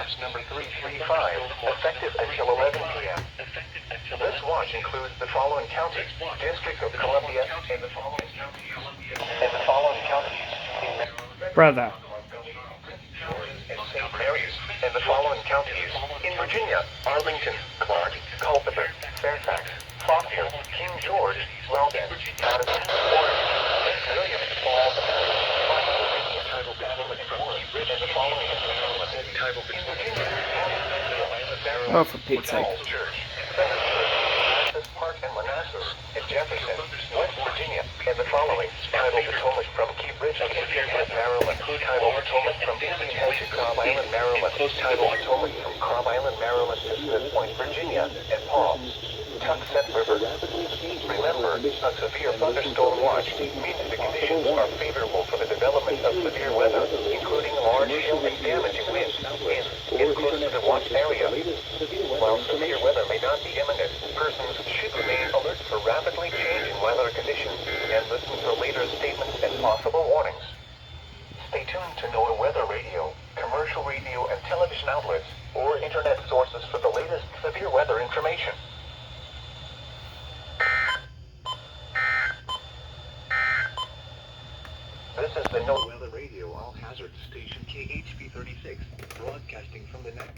watch number 335, effective until 11 p.m. This watch includes the following counties: District of Columbia and the following counties Brother. and St. Mary's and the following counties in Virginia: Arlington, Clark, Culpeper, Fairfax, Fairfield, King George, Weldon, Madison, Orange, William, Oh, for Pete's sake. Park and Manassas, and Jefferson, West Virginia, and the following: Tidal Potomac from Cape Bridge to Indian Head, Maryland. Tidal Potomac from Indian Head to Cobb Island, Maryland. Tidal Potomac from Cobb Island, Maryland to Smith Point, Virginia, and Palms. Tuxet River. Remember, a severe thunderstorm watch means the conditions are favorable for the development of severe weather, including large hail and damaging winds in close to the watch area. While severe weather may not be imminent, persons should remain alert for rapidly changing weather conditions and listen for later statements and possible warnings. Stay tuned to NOAA Weather Radio, commercial radio and television outlets, or internet sources for the latest severe weather information. This is the NOAA Weather Radio all-hazard station KHP 36, broadcasting from the net.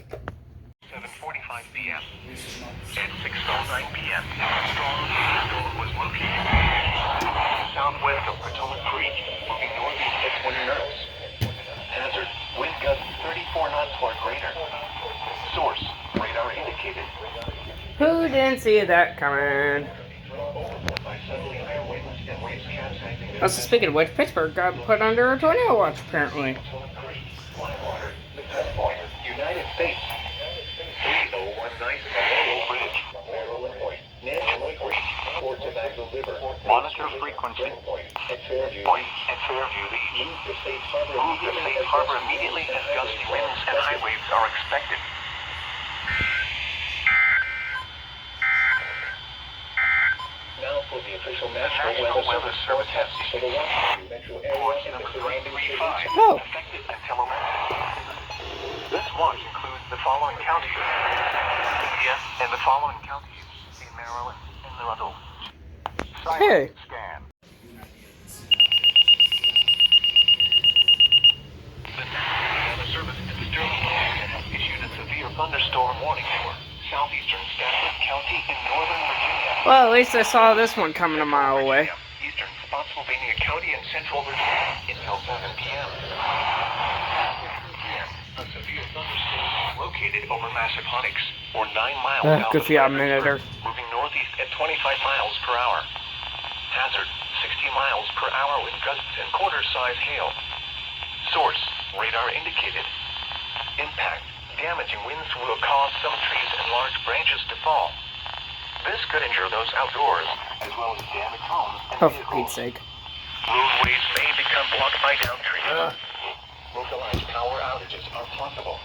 7:45 p.m. At 6:09 p.m., a strong thunderstorm was located southwest of Potomac Creek, moving northeast at 20 knots. Hazard: wind gusts 34 knots or greater. Source: radar indicated. Who didn't see that coming? Also, speaking of which, Pittsburgh got put under a tornado watch, apparently. United States. 3019 Bridge, Illinois. National Bridge, Fort Tobacco River. Monitor frequency. At Fairview. Move to safe harbor immediately as gusty winds and high waves are expected. Now for the official National Weather Service forecast for the Washington metro area and the surrounding cities. Oh. Effective until 11. This watch includes the following counties: Yes, and the following counties in Maryland and the other. Hey. Scan. The National Weather Service in Sterling has issued a severe thunderstorm warning for southeastern Stafford County in northern Virginia. Well, at least I saw this one coming a mile away. Eastern Spotsylvania County and central Virginia until 7 p.m. A severe thunderstorm is located over Massaponax, or 9 miles south Good of for you, Fredericksburg, Miniter. moving northeast at 25 miles per hour. Hazard: 60 miles per hour with gusts and quarter-size hail. Source: radar indicated. Impact: damaging winds will cause some trees and large branches to fall. This could injure those outdoors, as well as damage homes and Oh, for vehicles. Pete's sake. Roadways may become blocked by downed trees. Localized power outages are possible.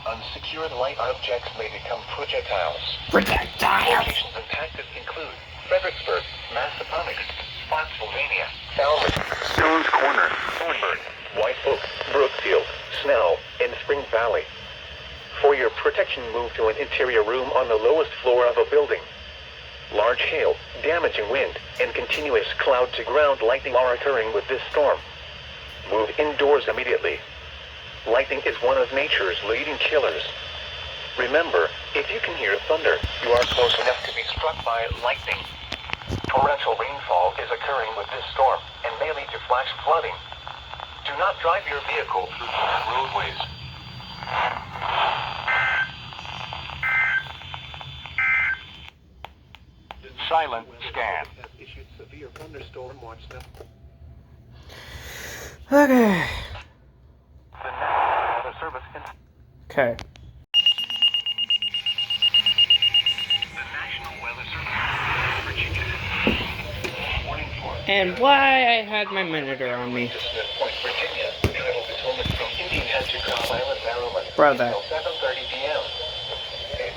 Unsecured light objects may become projectiles. Locations impacted include Fredericksburg, Massaponax, Spotsylvania, Falmouth, Stones Corner, Thornburg, White Oak, Brookfield, Snell, and Spring Valley. For your protection, move to an interior room on the lowest floor of a building. Large hail, damaging wind, and continuous cloud-to-ground lightning are occurring with this storm. Move indoors immediately. Lightning is one of nature's leading killers. Remember, if you can hear thunder, you are close enough to be struck by lightning. Torrential rainfall is occurring with this storm and may lead to flash flooding. Do not drive your vehicle through bad roadways. Silent scan. Issued severe thunderstorm watch them. Okay. The National Weather Service. Okay. The National Weather Service. Virginia. Warning for. And why I had my Monitor on me. To Smith Point, Virginia. Tidal Potomac from Indian Head to Cobb Island, Maryland. Brother. Until 7:30 p.m. At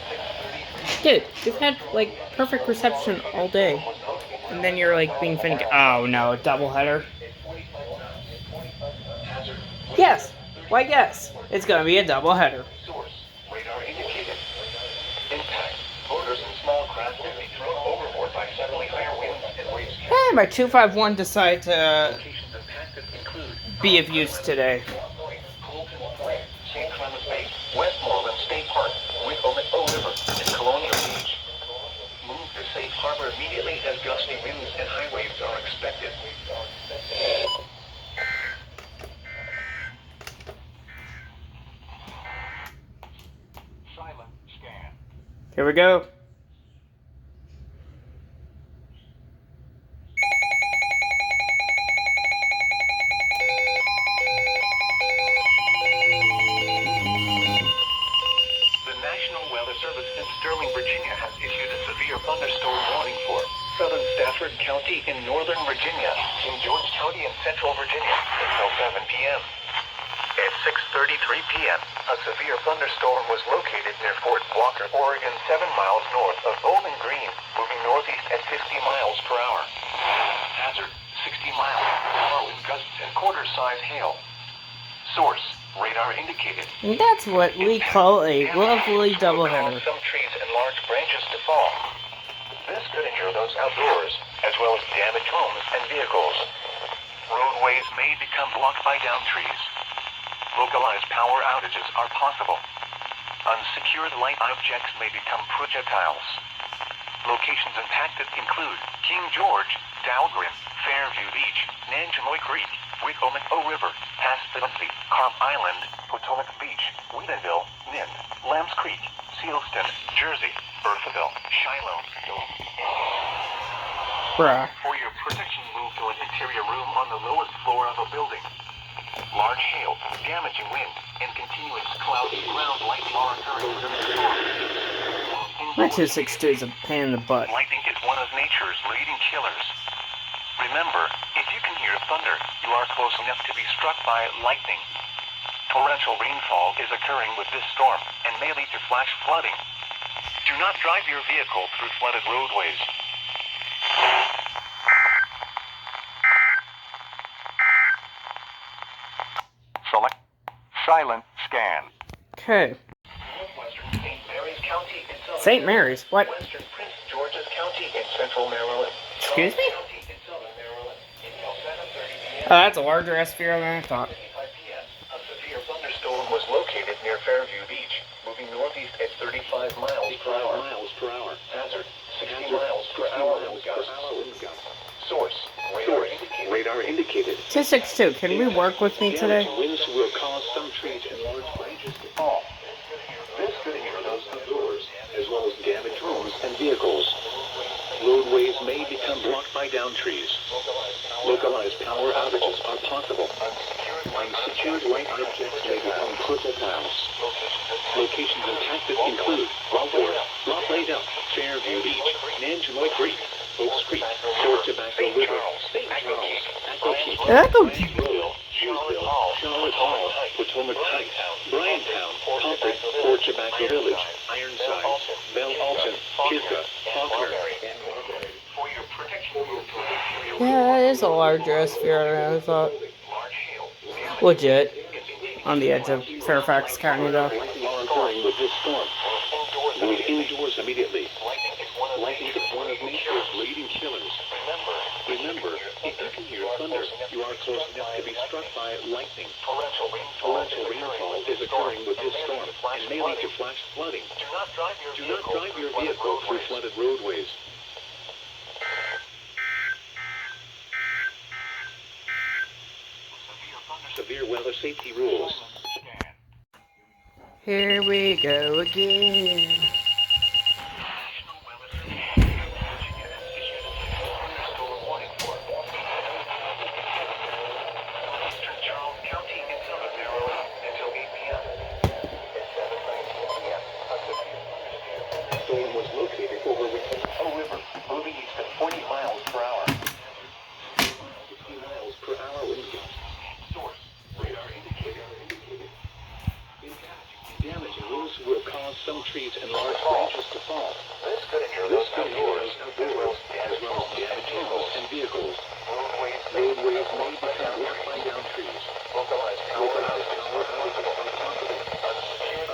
6:30. Dude, you've had, like, perfect reception all day. And then you're, like, being finicky. Oh, no, a doubleheader. Yes. Why, yes. It's gonna be a doubleheader. Source: did my 251 decide to Locations impacted include be of use today? Colton Point, St. Clements Bay, Westmoreland State Park, Wicomico River, and Colonial Beach. Move to safe harbor immediately as gusty winds and high waves are expected. Silent scan. Here we go. The National Weather Service in Sterling, Virginia has issued a severe thunderstorm warning for southern Stafford County in northern Virginia, King George County in central Virginia until 7 p.m. At 6:33 p.m., a severe thunderstorm was located near Fort Walker, Oregon, 7 miles north of Bowling Green, moving northeast at 50 miles per hour. Hazard, 60 miles per hour with gusts and quarter-size hail. Source, radar indicated. And that's what we call a lovely Will doubleheader. cause some trees and large branches to fall. This could injure those outdoors, as well as damage homes and vehicles. Roadways may become blocked by downed trees. Localized power outages are possible. Unsecured light objects may become projectiles. Locations impacted include King George, Dahlgren, Fairview Beach, Nanjemoy Creek, Wicomico River, Paspetency, Carp Island, Potomac Beach, Wheatonville, Nin, Lambs Creek, Sealston, Jersey, Bertheville, Shiloh. Bruh. For your protection, move to an interior room on the lowest floor of a building. Large hail, damaging wind, and continuous cloudy ground lightning are occurring within the storm. My 262 is a pain in the butt. Lightning is one of nature's leading killers. Remember, if you can hear thunder, you are close enough to be struck by lightning. Torrential rainfall is occurring with this storm and may lead to flash flooding. Do not drive your vehicle through flooded roadways. Select silent scan. Okay. Northwestern St. Mary's County in southern St. Mary's? What? Western Prince George's County in central Maryland. Excuse me? County in southern Maryland until 7:30 p.m. Oh, that's a larger SVR than I thought. 5 p.m. A severe thunderstorm was located near Fairview Beach, moving northeast at 35 miles per hour. Hazard, 60 miles per hour with gusts. Source, radar indicated. 262, can we work with me today? Winds will cause some trees and large branches to fall. This could injure those outdoors, as well as damage homes and vehicles. Roadways may become blocked by downed trees. Localized power outages are possible. Unsecured light objects may become projectiles. Locations impacted include Waldorf, La Plata, Fairview Beach, Nanjemoy Creek, Oaks Creek, Fort Tobacco River, St. Charles, Echo Peak, Echo Peak Road, Hughesville, Charlotte Hall, Potomac Heights, Bryantown, Concord, Fort Tobacco Village, Ironsides, Belle Alton, Kisga, Faulkner, and Marbury. For your protection, Yeah, that is a larger SVR than I thought. Legit. On the edge of Fairfax County, though. Occurring with this storm. Move indoors immediately. Lightning is one of nature's leading killers. Remember, if you can hear thunder, you are close enough to be struck by lightning. Torrential rainfall is occurring with this storm and may lead to flash flooding. Do not drive your vehicle through flooded roadways. Severe weather safety rules. Here we go again. Storm was located over Wicomico River, moving east at 40 miles per hour. 60 miles per hour wind gusts. Source, radar indicator. Damaging winds will cause some trees and large branches to fall. This could injure those outdoors, as well as damage homes and vehicles. Roadways may become blocked by downed trees. Localized power outages are possible.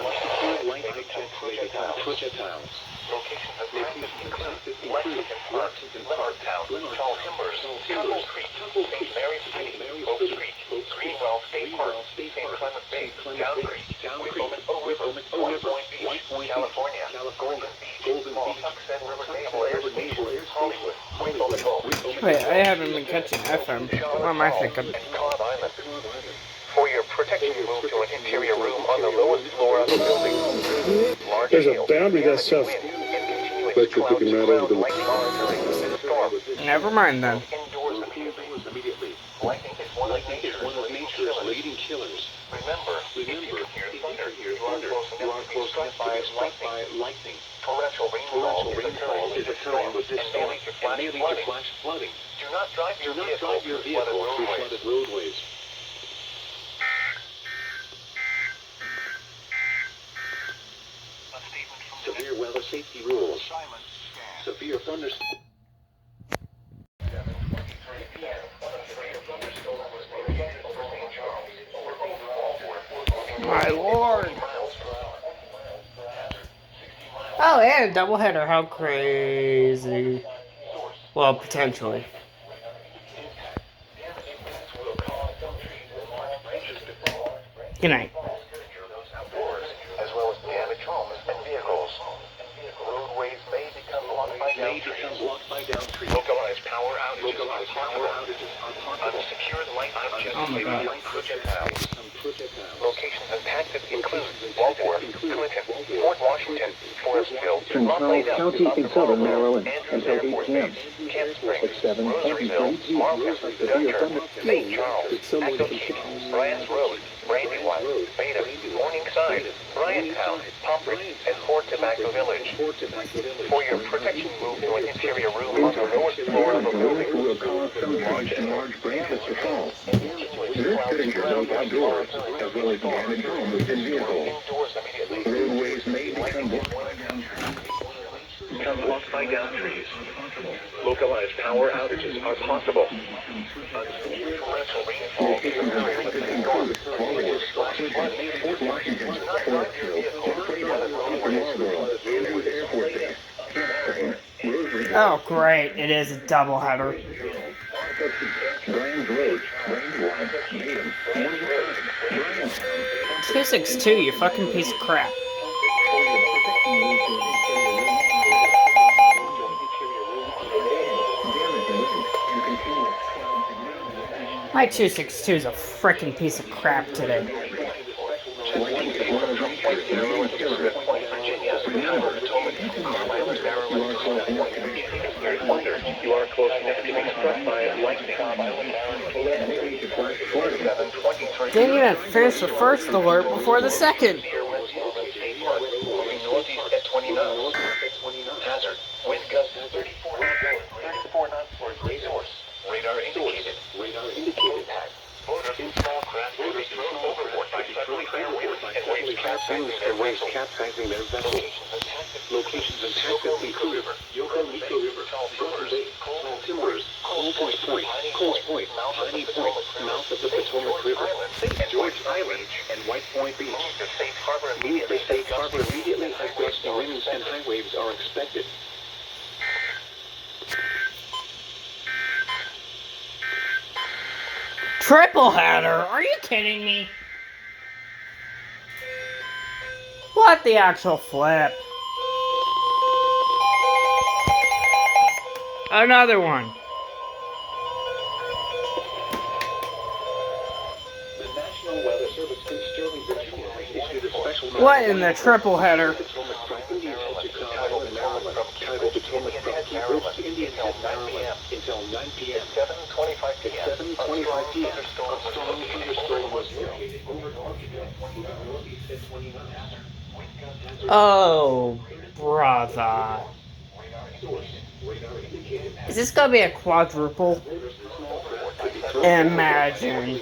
Unsecured light objects may become projectiles. Locations impacted include Lexington Park, Ground, Tall Timbers, Tuttle Creek, St. Mary's City, Oak Creek, Greenwell State Park, St. Clement Bay, Down Creek, Wicomico River, White Point Beach, California, Golden Beach, Small Tuxedo River Naval Air Station, Hollywood, Wicomico. Wait, I haven't been catching FM. What am I thinking? And Cobb Island. For your protection, move to an interior room on the lowest floor of the building. Large There's a hail, boundary that damaging stuff. wind, and continuous But you're cloud picking to right cloud over the- lightning monitoring this storm. Never mind then. Indoors immediately. Lightning is one of nature's leading killers. Remember, if you can hear thunder, you are close enough to be struck by lightning. Torrential rainfall is occurring with this storm and may lead to flash flooding. Do not drive your vehicle through flooded roadways. Severe weather safety rules. Severe thunderstorms. My lord. Oh, and a doubleheader. How crazy. Well, potentially. Good night. As well as damaged homes and vehicles. Roadways may become blocked by down trees. Localized power outages are possible. Unsecured light objects Oh my God. like projectiles. Locations impacted include Baltimore, Clinton, Fort Washington, Forestville, Central County in southern Maryland until 8 p.m. Camp Springs, At 7, Rosaryville, Marlton, Dutcher, St. Charles, Accokeek, Bryant's Road, Brandywine, Beta, Morningside, Bryantown, Pomfret, and Fort Tobacco Village. For your protection, move to an interior room on the lowest floor of the building. Will cause some large branches to fall. This could include outdoors, as well as damaged homes and vehicles. Indoors immediately. Roadways may become Blocked by down trees. Localized power outages are possible. Torrential rainfall is occurring with the storm. Fort Washington, Air Force Base, Camp Springs, Oh, great. It is a doubleheader. Bryan's Road, Brandywine, Maiden, Morningside, Bryantown. 262, you fucking piece of crap. My 262 is a frickin' piece of crap today. You are close enough to be struck by lightning. Didn't even finish the first alert before the second. Moving northeast at 20 knots. Hazard. Wind gusts 34 knots for resource. Radar indicated. Impact. Motors and small craft will be thrown overboard by suddenly higher winds and waves capsizing their vessels. Locations and tactics include Yokomico River, Silver Bay, Tall Timbers, Coles Point, mouth of the Potomac River, George Island, and White Point Beach. Move to safe harbor immediately as gusty winds and high waves are expected. Triple header? Are you kidding me? What the actual flip? Another one. The National Weather Service in Sterling, Virginia, issued a special What in the triple header? Potomac from Indian Head to Chicago, Maryland. Tidal Potomac from Key Bridge to Indian Head, Maryland, until 9 p.m. 7:25 p.m. A strong thunderstorm was located over northeast at 20 knots. Oh, brother. Is this gonna be a quadruple? Imagine.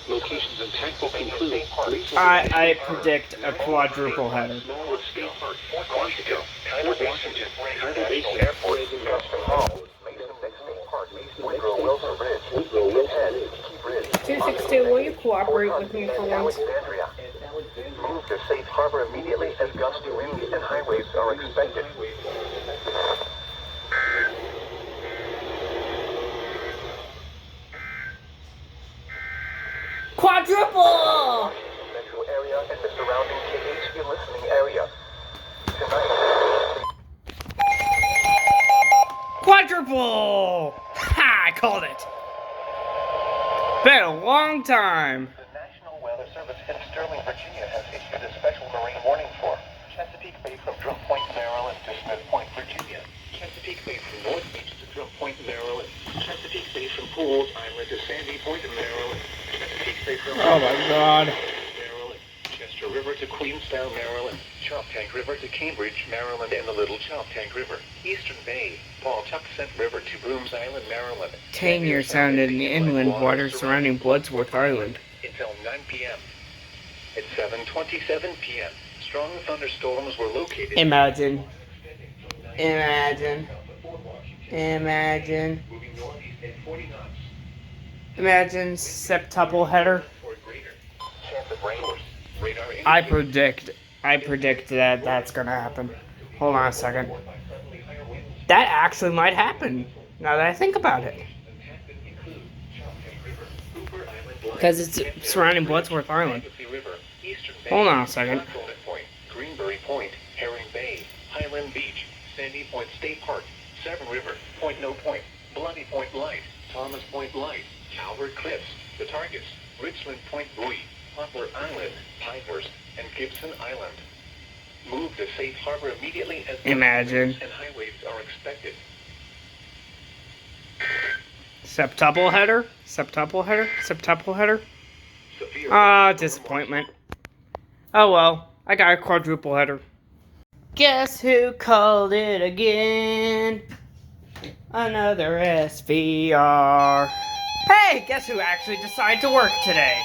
Locations and tactics include I predict a quadruple header. Quantico, Fort Washington, Tidal Basin Air Force, Custom Hall, Mason Next State Park, Woodrow Wilson Bridge, Head, Key Bridge, 262, will you cooperate with me for once? Alexandria. Move to safe harbor immediately as gusty winds and high waves are expected. Quadruple! Metro area and the surrounding KHV listening area. Tonight, Quadruple! Ha! I called it. Been a long time. the National Weather Service in Sterling, Virginia has issued a special marine warning for Chesapeake Bay from Drum Point, Maryland to Smith Point, Virginia. Chesapeake Bay from North Beach to Drum Point, Maryland. Chesapeake Bay from Pools Island to Sandy Point, Maryland. Chesapeake Bay from Oh my god. Maryland. Chester River to Queenstown, Maryland. Choptank River to Cambridge, Maryland, and the Little Choptank River. Eastern Bay, Paul Tuxent River to Brooms Island, Maryland. Tanier Sound in the inland waters surrounding Bloodsworth Island. Until 9 p.m. At 7:27 p.m., strong thunderstorms were located. Imagine. Imagine. Imagine. Moving northeast at 40 knots. Imagine septuple header. For greater chance of rain. Radar I indicates predict that that's gonna happen. Hold on a second. That actually might happen, now that I think about it. Because it's surrounding Bloodsworth Island. River, Eastern Bay, Hold on a second. Concord Point, Greenberry Point, Herring Bay, Highland Beach, Sandy Point State Park, Severn River, Point No Point, Bloody Point Light, Thomas Point Light, Calvert Cliffs, The Targets, Richland Point Buoy, Poplar Island, Pinehurst, and Gibson Island. Move to safe harbor immediately as Imagine. and high waves are expected. Septuple header? Septuple header? Septuple header? Severe Ah, disappointment. Oh well, I got a quadruple header. Guess who called it again? Another SVR. Hey, guess who actually decided to work today?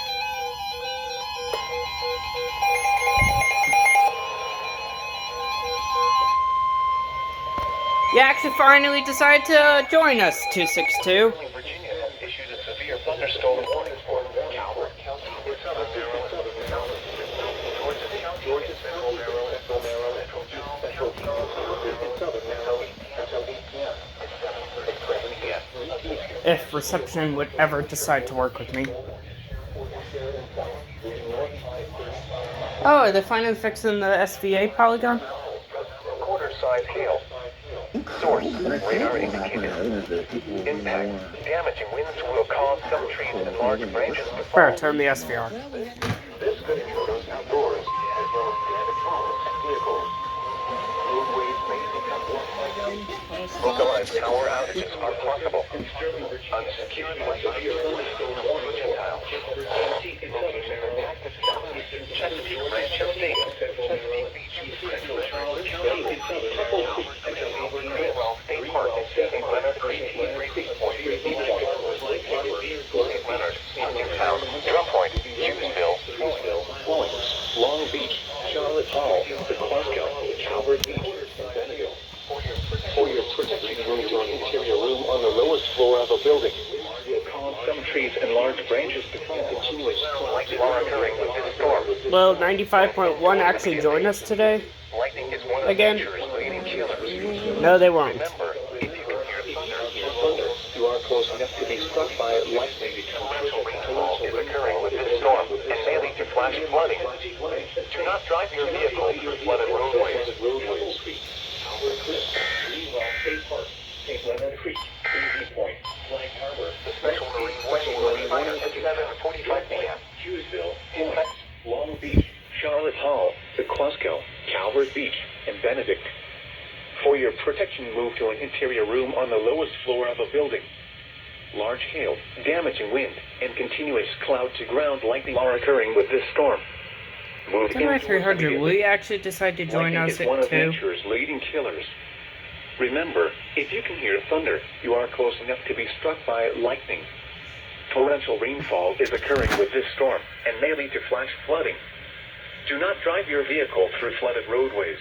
You actually finally decided to join us, 262. Virginia has issued a severe thunderstorm warning for Calvert County, Southern Maryland, Georgia, Central Maryland, Central Maryland, Central and Southern Maryland until 8 p.m. At 7 p.m. If reception would ever decide to work with me. Oh, are they finally fixing the SVA polygon? Quarter-size hail. Source, radar indicated. Impact, damaging winds will cause some trees and large branches to fall. Better turn the SVR. This could intrude outdoors, as well as damage homes, vehicles. Roadways may become blocked by down. Localized power outages are possible. Unsecured Wi-Fi projectiles. Chesapeake Branch of State. Chesapeake Beach. Central Charles County. Greenwell State Park. St. Leonard Creek. St. Leonard. Uniontown. Drum Point. Hughesville. Florence. Long Beach. Charlotte Hall. Sequasco. Calvert Beach. And Bentonville. For your protection, room to an interior room on the lowest floor of a building. Will cause some trees and large branches to fall continuously. Like occurring with this storm. Will 95.1 actually join us today? Lightning is one of Again? nature's leading killers. No, they won't. Remember, if you can hear thunder, you are close enough to be struck by lightning. Torrential rainfall is occurring with this storm and may lead to flash flooding. Do not drive your vehicle through flooded roadways. Calvert Cliffs, Greenwell State Park, St. Leonard Creek, Easy Point, Flag Harbor. The special marine warning will expire at 7:45 p.m. Hughesville, Florence, Long Beach, Charlotte Hall, Sequasco, Calvert Beach, and Benedict. For your protection, move to an interior room on the lowest floor of a building. Large hail, damaging wind, and continuous cloud-to-ground lightning are occurring with this storm. Move Samurai indoors 300, will immediately. you actually decide to join Lightning us is one at of 2? nature's leading killers. Remember, if you can hear thunder, you are close enough to be struck by lightning. Torrential rainfall is occurring with this storm and may lead to flash flooding. Do not drive your vehicle through flooded roadways.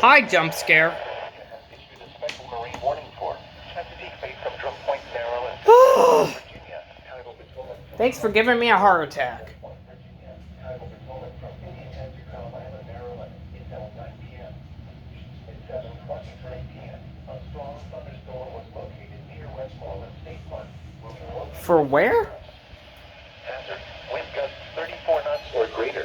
Hi, jump scare. Issued a special marine warning for Chesapeake Bay from Drum Point, Maryland, Virginia. Thanks for giving me a heart attack. For where? Hazard. Wind gusts 34 knots or greater.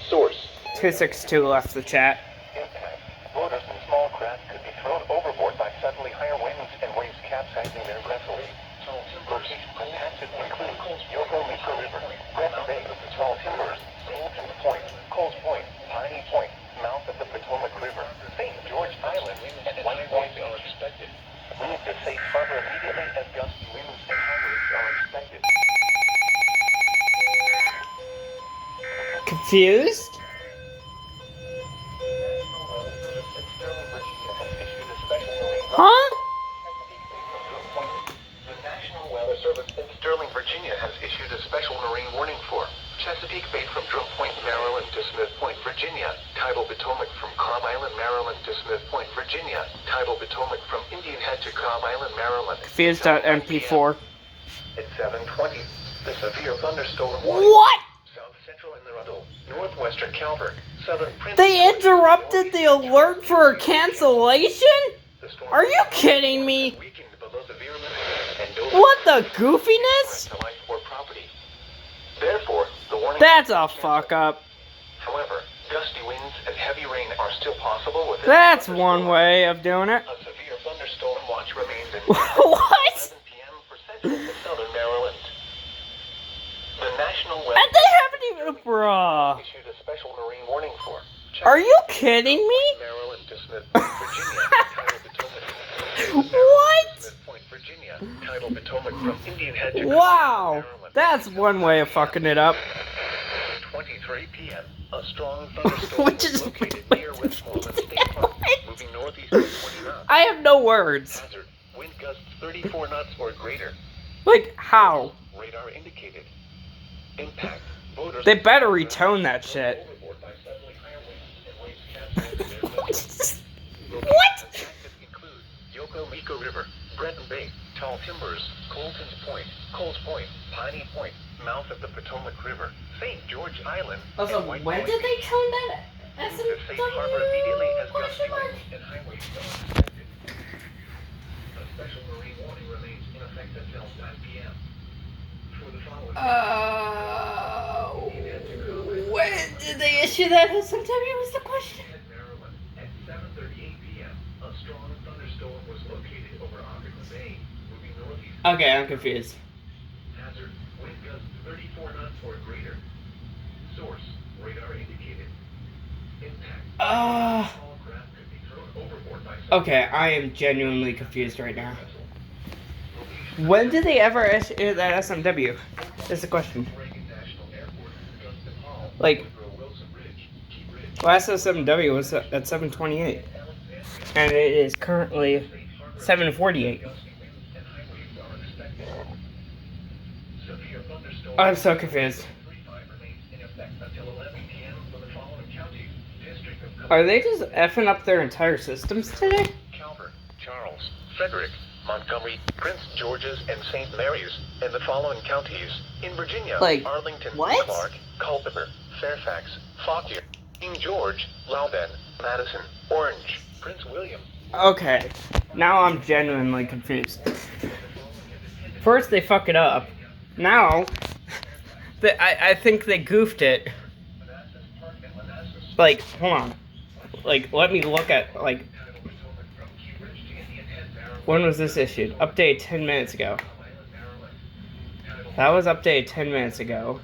Source. 262 left the chat. Impact. Motors and small craft could be thrown overboard by suddenly higher winds and waves capsizing their vessels. Locations impacted include Yoko Miko River, Grand Bay, Tall Timbers, Colton Point, Coles Point, Piney Point, mouth of the Potomac River, St. George Island, and White Point are expected. Move to safe harbor immediately as gusty winds and high waves are expected. Confused? Huh? The National Weather Service in Sterling, Virginia has issued a special marine warning for Chesapeake Bay from Drum Point, Maryland to Smith Point, Virginia. Tidal Potomac from Cobb Island, Maryland to Smith Point, Virginia. Tidal Potomac from Indian Head to Cobb Island, Maryland. Confused.mp4. At 7:20, the severe thunderstorm warning. What? South Central and Ruddle, northwestern Calvert, southern Prince. They interrupted the alert for a cancellation? The storm Are you kidding me? weakened below severe limit and no What the goofiness? to life or property. Therefore, the warning. That's a fuck up. However, gusty winds and heavy rain are still possible with. That's one way of doing it. A severe thunderstorm watch remains in What? 7 p.m. for central and southern Maryland. The National Weather And they haven't even, bruh. issued a special marine warning for. Are you kidding me? Maryland to Smith Point, Virginia. Tidal Potomac. What? Smith Point, Virginia. Tidal Potomac from Indian Head to Wow. That's one way of fucking it up. 23 p.m. A strong thunderstorm Which was is located near Westmoreland State Park, moving northeast at 20 knots. I have no words. Hazard. Wind gusts 34 knots or greater. Like, how? Radar indicated. Impact. Voters. They better retone that shit. Overboard by suddenly higher winds and waves capsizing their vessels. What? Affected include Yoko Miko River, Breton Bay, Tall Timbers, Colton's Point, Coles Point, Piney Point, mouth of the Potomac River, St. George Island, Also, and White when Point did they Beach. tone that? Move to safe harbor immediately as gusty winds and high waves are expected. A special marine warning remains in effect until 9 p.m. For the following When did they issue that? Sometime was the question. at Maryland at 7:38 p.m. A strong thunderstorm was located over Ogden Bay, moving northeast. Okay, I'm confused. Hazard, wind gusts 34 knots or greater. Source, radar indicated. Impact. Small craft could be thrown overboard by some Okay, I am genuinely confused right now. When did they ever issue that SMW? Is the question. Reagan National Airport, Gunston Hall, Like, Woodrow Wilson Ridge, Key Ridge, last SMW was at 7:28, and it is currently 7:48. gusty winds and high waves are expected. Severe thunderstorm I'm so confused. 35 remains in effect until 11 p.m. for the following counties. District of Are they just effing up their entire systems today? Calvert, Charles, Frederick, Montgomery, Prince George's, and St. Mary's, and the following counties. In Virginia, Like, Arlington, what? Clark, Culpeper, Fairfax, Fauquier, King George, Loudoun, Madison, Orange, Prince William. Okay, now I'm genuinely confused. First they fuck it up. Now, I think they goofed it. Manassas Park and Manassas. Like, hold on. Like, let me look at, like, Tidal Potomac from Key Ridge to Indian Head, Maryland. when was this issued? Updated 10 minutes ago. That was updated 10 minutes ago.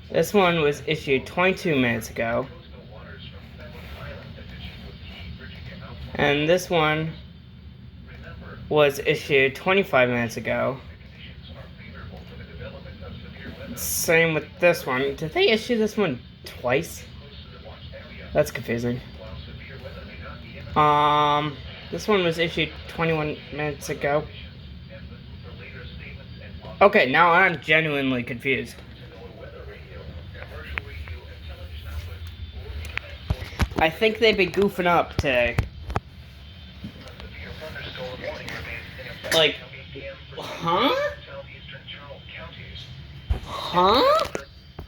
This one was issued 22 minutes ago. And this one was issued 25 minutes ago. Same with this one. Did they issue this one twice? That's confusing. This one was issued 21 minutes ago. Okay, now I'm genuinely confused. I think they've been goofing up today. Like, huh? Huh?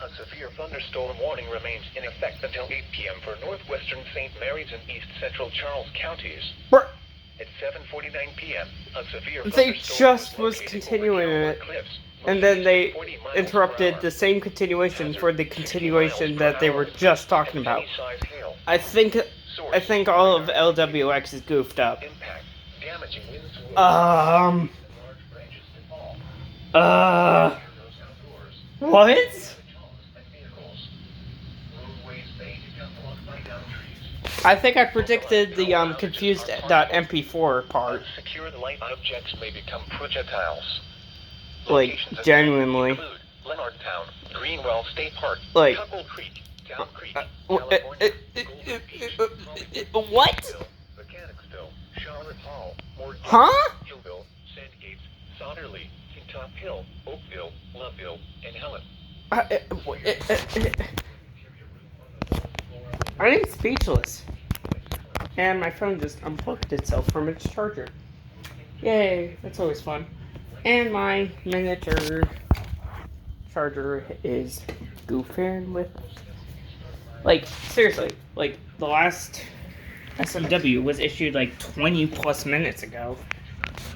A severe thunderstorm warning remains in effect until 8 p.m. for northwestern St. Mary's and east central Charles counties. Bruh. At 7:49 p.m., a severe They thunderstorm just was located over continuing Calvert it. Cliffs, and then they interrupted the same continuation for the continuation that they were just talking about. I think all of LWX is goofed up. What? I think I predicted the confused.mp4 part. Unsecured light objects may become projectiles. Like, Locations of genuinely. include Leonardtown, Greenwell State Park, Like, Cuckoo Creek, Down Creek, what? California, Golden Beach, What? Hillsville, Mechanicsville, Charlotte Hall, Morgan, Huh? Hillville, Sandgates, Sauderley, Top Hill, Oakville, Loveville, and Helen. I'm speechless. And my phone just unplugged itself from its charger. Yay, that's always fun. And my miniature charger is goofing with... Like, seriously, like, the last SMW was issued like 20 plus minutes ago.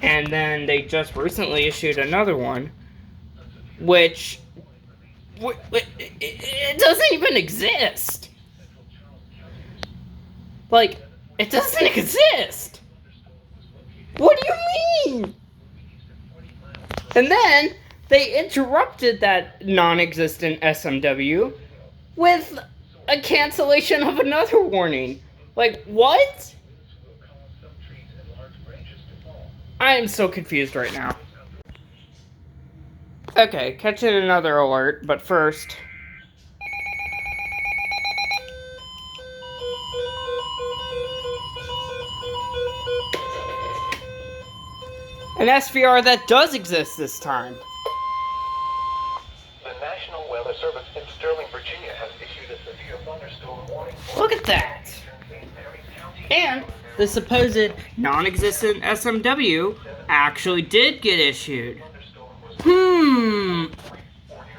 And then they just recently issued another one, which... It doesn't even exist! Like, it doesn't exist! What do you mean? And then, they interrupted that non-existent SMW with a cancellation of another warning. Like, what? I am so confused right now. Okay, catching another alert, but first... an SVR that does exist this time. The National Weather Service in Sterling, Virginia has issued a severe thunderstorm warning. Look at that! And the supposed non-existent SMW actually did get issued.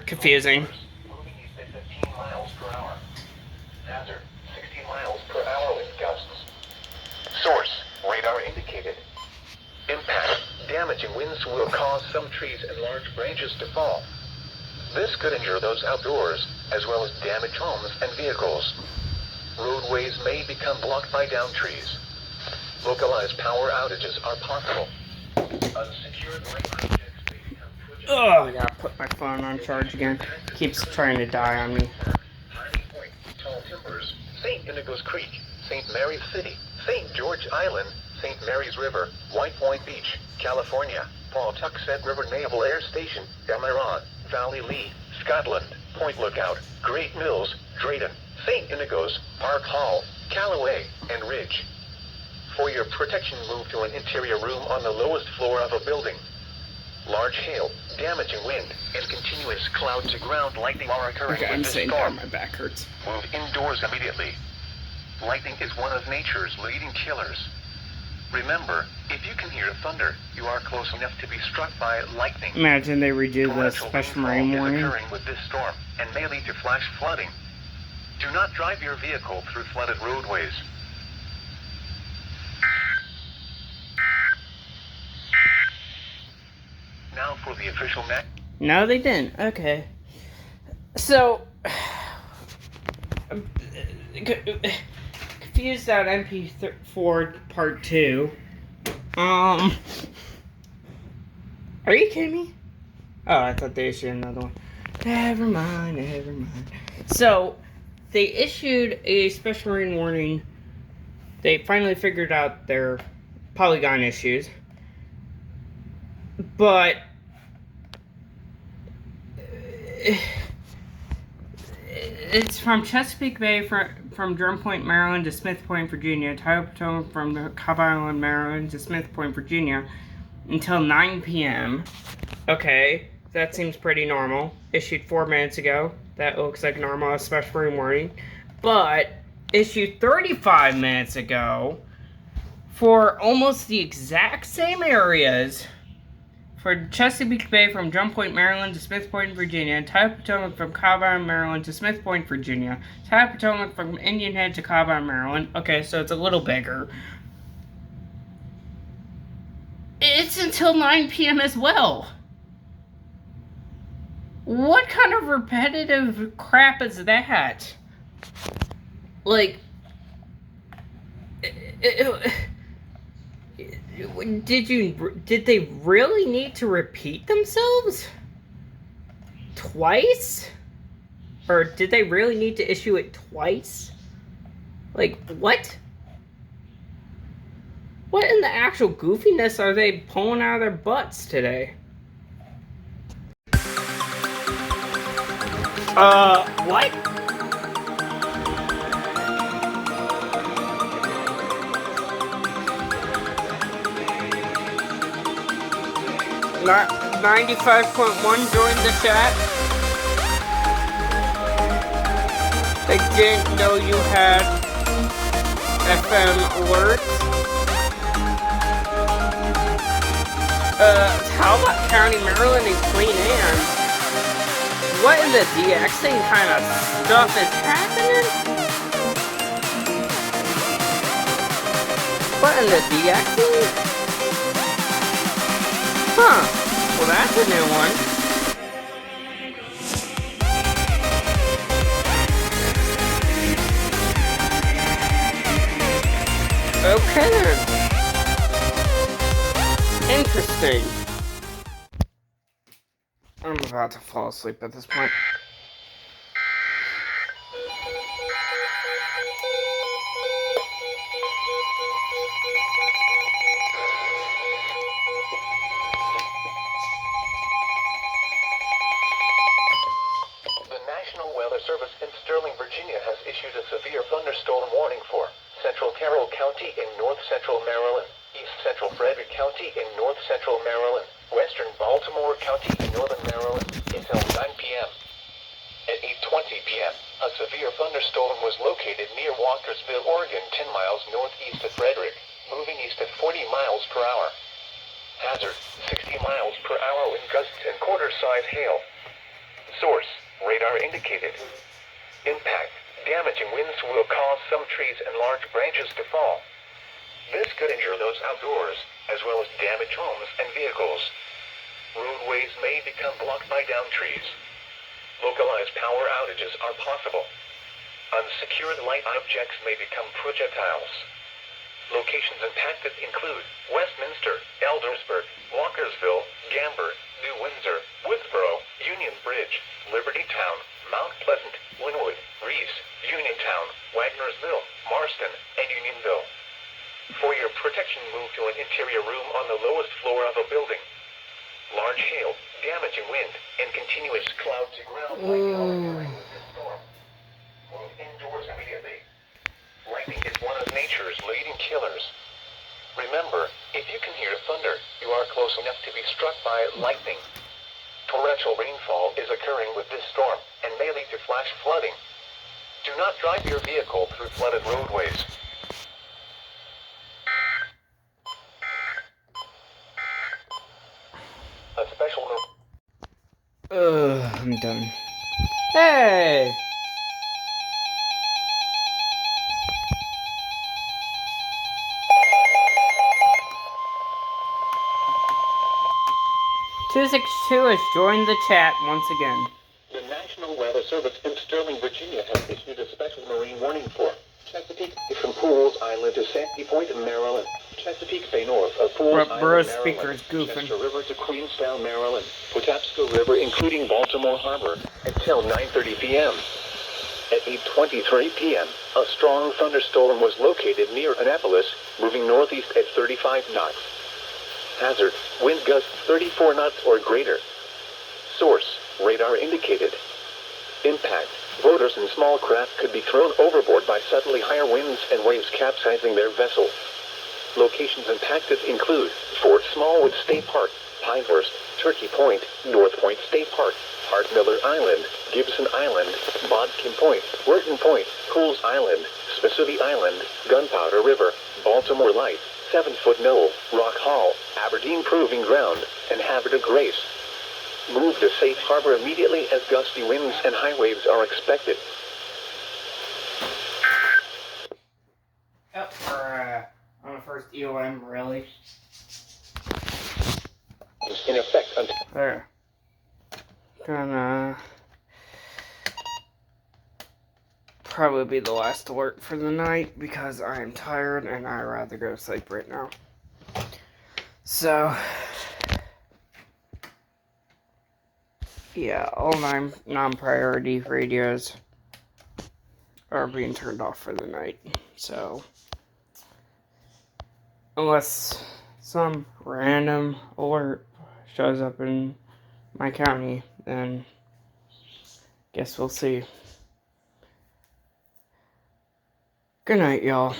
Confusing. Moving east at 15 miles per hour. Hazard, 60 miles per hour with gusts. Source, radar indicated. Impact, damaging winds will cause some trees and large branches to fall. This could injure those outdoors, as well as damage homes and vehicles. Roadways may become blocked by downed trees. Localized power outages are possible. Unsecured light objects may become projectiles. Oh, I gotta put my phone on charge again. Keeps trying to die on me. Piney Point, Tall Timbers, St. Inigo's Creek, St. Mary's City, St. George Island, St. Mary's River, White Point Beach, California, Pawtuxet River Naval Air Station, Dameron, Valley Lee, Scotland, Point Lookout, Great Mills, Drayton, St. Inigo's, Park Hall, Callaway, and Ridge. For your protection, move to an interior room on the lowest floor of a building. Large hail, damaging wind, and continuous cloud-to-ground lightning are occurring Okay, I'm with this sitting storm. down. My back hurts. Move indoors immediately. Lightning is one of nature's leading killers. Remember, if you can hear thunder, you are close enough to be struck by lightning. Imagine they redo the Torrential special rainfall marine is warning. occurring with this storm and may lead to flash flooding. Do not drive your vehicle through flooded roadways. Now for the official net. No, they didn't. Okay. So, confused out MP4 Part 2. Are you kidding me? Oh, I thought they issued another one. Never mind. So, they issued a special marine warning. They finally figured out their polygon issues. But it's from Chesapeake Bay from Drum Point, Maryland to Smith Point, Virginia. Ohio Potomac from Cobb Island, Maryland to Smith Point, Virginia until 9 p.m. Okay, that seems pretty normal. Issued 4 minutes ago. That looks like normal, a special marine warning. But issued 35 minutes ago for almost the exact same areas. For Chesapeake Bay from Drum Point, Maryland to Smith Point, Virginia. And Ohio Potomac from Cobb Island, Maryland to Smith Point, Virginia. Ohio Potomac from Indian Head to Cobb Island, Maryland. Okay, so it's a little bigger. It's until 9 p.m. as well. What kind of repetitive crap is that? Like, did they really need to repeat themselves? Twice? Or did they really need to issue it twice? Like, what? What in the actual goofiness are they pulling out of their butts today? What? Not 95.1 joined the chat. I didn't know you had FM alerts. How about County Maryland and Queen Anne? What in the DXing kind of stuff is happening? What in the DXing? Huh. Well, that's a new one. Okay then. Interesting. I'm about to fall asleep at this point. The National Weather Service in Sterling, Virginia has issued a severe thunderstorm warning for Central Carroll County in north-central Maryland, East Central Frederick County in north-central Maryland, Western Baltimore County in northern Maryland until 9 p.m. At 8:20 p.m., a severe thunderstorm was located near Walkersville, Oregon, 10 miles northeast of Frederick, moving east at 40 miles per hour. Hazard, 60 miles per hour wind gusts and quarter-size hail. Source, radar indicated. Impact, damaging winds will cause some trees and large branches to fall. This could injure those outdoors, as well as damage homes and vehicles. Roadways may become blocked by downed trees. Localized power outages are possible. Unsecured light objects may become projectiles. Locations impacted include Westminster, Eldersburg, Walkersville, Gamber, New Windsor, Woodsboro, Union Bridge, Liberty Town, Mount Pleasant, Linwood, Reese, Uniontown, Wagnersville, Marston, and Unionville. For your protection, move to an interior room on the lowest floor of a building. Large hail, damaging wind, and continuous cloud-to-ground lightning are this storm. Move indoors immediately. Lightning is one of nature's leading killers. Remember, if you can hear thunder, you are close enough to be struck by lightning. Torrential rainfall is occurring with this storm and may lead to flash flooding. Do not drive your vehicle through flooded roadways. A special I'm done. Hey! "262 has joined the chat once again. The National Weather Service in Sterling, Virginia has issued a special marine warning for Chesapeake from Pools Island to Sandy Point, Maryland. Chesapeake Bay north of Pools Island, Burroughs Maryland. speaker is goofing. Chester River to Queenstown, Maryland. Patapsco River, including Baltimore Harbor, until 9:30 p.m. At 8:23 p.m., a strong thunderstorm was located near Annapolis, moving northeast at 35 knots. Hazard, wind gusts 34 knots or greater. Source, radar indicated. Impact, boaters and small craft could be thrown overboard by suddenly higher winds and waves capsizing their vessel. Locations impacted include Fort Smallwood State Park, Pinehurst, Turkey Point, North Point State Park, Hart Miller Island, Gibson Island, Bodkin Point, Wharton Point, Pools Island, Spissovy Island, Gunpowder River, Baltimore Light, 7-Foot Knoll, Rock Hall, Aberdeen Proving Ground, and Havre de Grace. Move to safe harbor immediately as gusty winds and high waves are expected. Oh, for, on the first EOM, really? In effect until... There. gonna probably be the last alert for the night because I am tired and I'd rather go to sleep right now. So, yeah, all non-priority radios are being turned off for the night. So, unless some random alert shows up in my county, then guess we'll see. Good night, y'all.